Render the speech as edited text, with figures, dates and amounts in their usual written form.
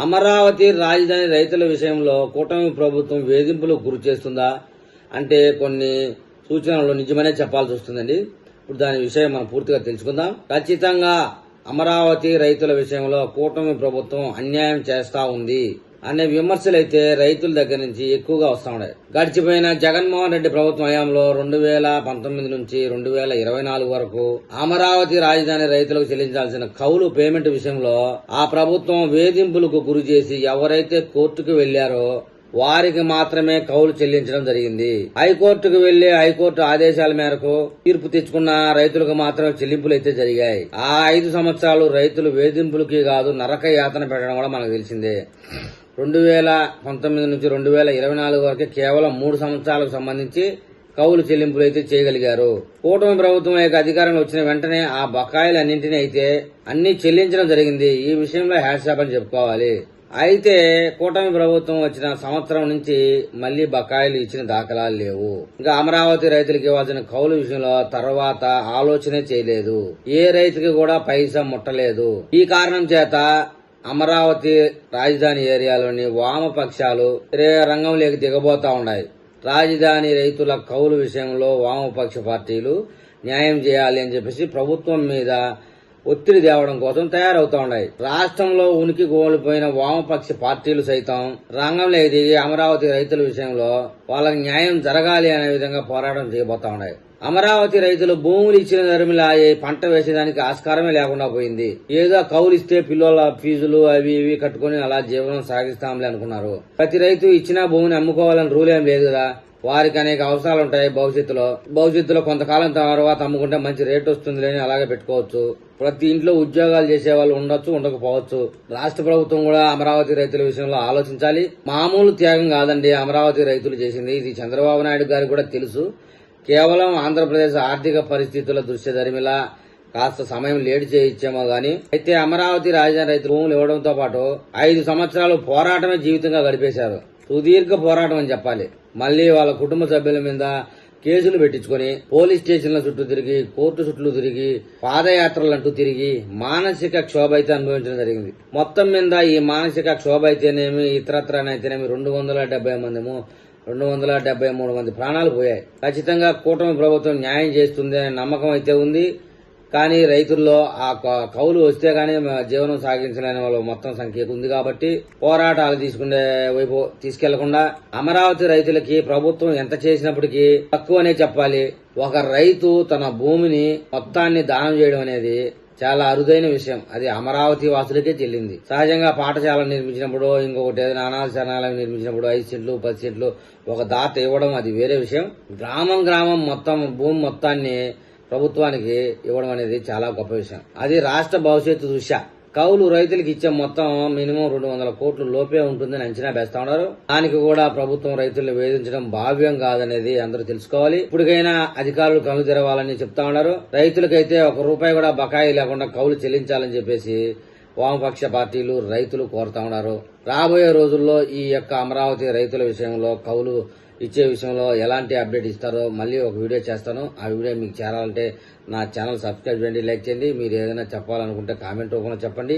అమరావతి రాజధాని రైతుల విషయంలో కూటమి ప్రభుత్వం వేధింపులకు గురి చేస్తుందా అంటే కొన్ని సూచనలు నిజమనే చెప్పాల్సి వస్తుందండి. ఇప్పుడు దాని విషయం మనం పూర్తిగా తెలుసుకుందాం. ఖచ్చితంగా అమరావతి రైతుల విషయంలో కూటమి ప్రభుత్వం అన్యాయం చేస్తా ఉంది అనే విమర్శలైతే రైతుల దగ్గర నుంచి ఎక్కువగా వస్తా ఉన్నాయి. గడిచిపోయిన జగన్మోహన్ రెడ్డి ప్రభుత్వం హయాంలో 2019 నుంచి 2024 వరకు అమరావతి రాజధాని రైతులకు చెల్లించాల్సిన కౌలు పేమెంట్ విషయంలో ఆ ప్రభుత్వం వేధింపులకు గురి చేసి ఎవరైతే కోర్టుకు వెళ్లారో వారికి మాత్రమే కౌలు చెల్లించడం జరిగింది. హైకోర్టుకు వెళ్లి హైకోర్టు ఆదేశాల మేరకు తీర్పు తెచ్చుకున్న రైతులకు మాత్రమే చెల్లింపులు అయితే జరిగాయి. ఆ 5 సంవత్సరాలు రైతులు వేధింపులకి కాదు నరక యాతన పెట్టడం కూడా మనకు తెలిసిందే. 2019 నుంచి 2024 వరకు కేవలం 3 సంవత్సరాలకు సంబంధించి కౌలు చెల్లింపులు అయితే చేయగలిగారు. కూటమి ప్రభుత్వం యొక్క అధికారంలో వచ్చిన వెంటనే ఆ బకాయిలన్నింటినీ అయితే అన్ని చెల్లించడం జరిగింది. ఈ విషయంలో హ్యాట్సాప్ అని చెప్పుకోవాలి. అయితే కూటమి ప్రభుత్వం వచ్చిన సంవత్సరం నుంచి మళ్లీ బకాయిలు ఇచ్చిన దాఖలాలు లేవు. ఇంకా అమరావతి రైతులకు ఇవ్వాల్సిన కౌలు విషయంలో తర్వాత ఆలోచనే చేయలేదు. ఏ రైతుకి కూడా పైసా ముట్టలేదు. ఈ కారణం చేత అమరావతి రాజధాని ఏరియాలోని వామపక్షాలు రంగంలోకి దిగబోతా ఉన్నాయి. రాజధాని రైతుల కౌలు విషయంలో వామపక్ష పార్టీలు న్యాయం చేయాలి అని చెప్పేసి ప్రభుత్వం మీద ఒత్తిడి తేవడం కోసం తయారవుతా ఉన్నాయి. రాష్ట్రంలో ఉనికి కోల్పోయిన వామపక్ష పార్టీలు సైతం రంగంలోకి దిగి అమరావతి రైతుల విషయంలో వాళ్ళకి న్యాయం జరగాలి అనే విధంగా పోరాటం చేయబోతా ఉన్నాయి. అమరావతి రైతులు భూములు ఇచ్చిన ధర్మిలా పంట వేసేదానికి ఆస్కారమే లేకుండా పోయింది. ఏదో కౌలు ఇస్తే పిల్లల ఫీజులు అవి ఇవి కట్టుకుని అలా జీవనం సాగిస్తాంలే అనుకున్నారు. ప్రతి రైతు ఇచ్చిన భూమిని అమ్ముకోవాలని రూల్ ఏం లేదు కదా. వారికి అనేక అవసరాలు ఉంటాయి. భవిష్యత్తులో కొంతకాలం తర్వాత అమ్ముకుంటే మంచి రేటు వస్తుంది అని అలాగే పెట్టుకోవచ్చు. ప్రతి ఇంట్లో ఉద్యోగాలు చేసే వాళ్ళు ఉండొచ్చు, ఉండకపోవచ్చు. రాష్ట్ర ప్రభుత్వం కూడా అమరావతి రైతుల విషయంలో ఆలోచించాలి. మామూలు త్యాగం కాదండి అమరావతి రైతులు చేసింది. ఇది చంద్రబాబు నాయుడు గారికి కూడా తెలుసు. కేవలం ఆంధ్రప్రదేశ్ ఆర్థిక పరిస్థితుల దృష్ట్యా ధర్మిలా కాస్త సమయం లేట్ చేయించేమో గాని అయితే అమరావతి రాజధాని రైతులు భూములు ఇవ్వడంతో పాటు 5 సంవత్సరాలు పోరాటమే జీవితంగా గడిపేశారు. సుదీర్ఘ పోరాటం అని చెప్పాలి. మళ్లీ వాళ్ళ కుటుంబ సభ్యుల మీద కేసులు పెట్టించుకుని పోలీస్ స్టేషన్ల చుట్టూ తిరిగి కోర్టు చుట్టూ తిరిగి పాదయాత్రలంటూ తిరిగి మానసిక క్షోభ అయితే అనుభవించడం జరిగింది. మొత్తం మీద ఈ మానసిక క్షోభ అయితేనేమి ఇతరత్రనైతేనేమి 273 మంది ప్రాణాలు పోయాయి. ఖచ్చితంగా కూటమి ప్రభుత్వం న్యాయం చేస్తుంది అనే నమ్మకం అయితే ఉంది. కానీ రైతుల్లో ఆ కౌలు వస్తే గానీ జీవనం సాగించలేని వాళ్ళు మొత్తం సంఖ్య ఉంది కాబట్టి పోరాటాలు తీసుకునే వైపు తీసుకెళ్లకుండా అమరావతి రైతులకి ప్రభుత్వం ఎంత చేసినప్పటికీ తక్కువనే చెప్పాలి. ఒక రైతు తన భూమిని మొత్తాన్ని దానం చేయడం అనేది చాలా అరుదైన విషయం. అది అమరావతి వాసులకే చెల్లింది. సహజంగా పాఠశాలను నిర్మించినప్పుడు ఇంకొకటి ఏదైనా అనాథ శరణాలను నిర్మించినప్పుడు 5 సెంట్లు 10 సెంట్లు ఒక దాత ఇవ్వడం అది వేరే విషయం. గ్రామం మొత్తం భూమి మొత్తాన్ని ప్రభుత్వానికి ఇవ్వడం అనేది చాలా గొప్ప విషయం. అది రాష్ట్ర భవిష్యత్తు దృష్ట్యా కౌలు రైతులకు ఇచ్చే మొత్తం మినిమం 200 కోట్ల లోపే ఉంటుందని అంచనా వేస్తా ఉన్నారు. దానికి కూడా ప్రభుత్వం రైతులను వేధించడం భావ్యం కాదనేది అందరూ తెలుసుకోవాలి. ఇప్పటికైనా అధికారులు కళ్ళు తెరవాలని చెప్తా ఉన్నారు. రైతులకైతే 1 రూపాయి కూడా బకాయి లేకుండా కౌలు చెల్లించాలని చెప్పేసి వామపక్ష పార్టీలు రైతులు కోరుతా ఉన్నారు. రాబోయే రోజుల్లో ఈ యొక్క అమరావతి రైతుల విషయంలో కౌలు ఇచ్చే విషయంలో ఎలాంటి అప్డేట్ ఇస్తారో మళ్ళీ ఒక వీడియో చేస్తాను. ఆ వీడియో మీకు చేరాలంటే నా ఛానల్ సబ్స్క్రైబ్ చేయండి, లైక్ చేయండి. మీరు ఏదైనా చెప్పాలనుకుంటే కామెంట్ రూపంలో చెప్పండి.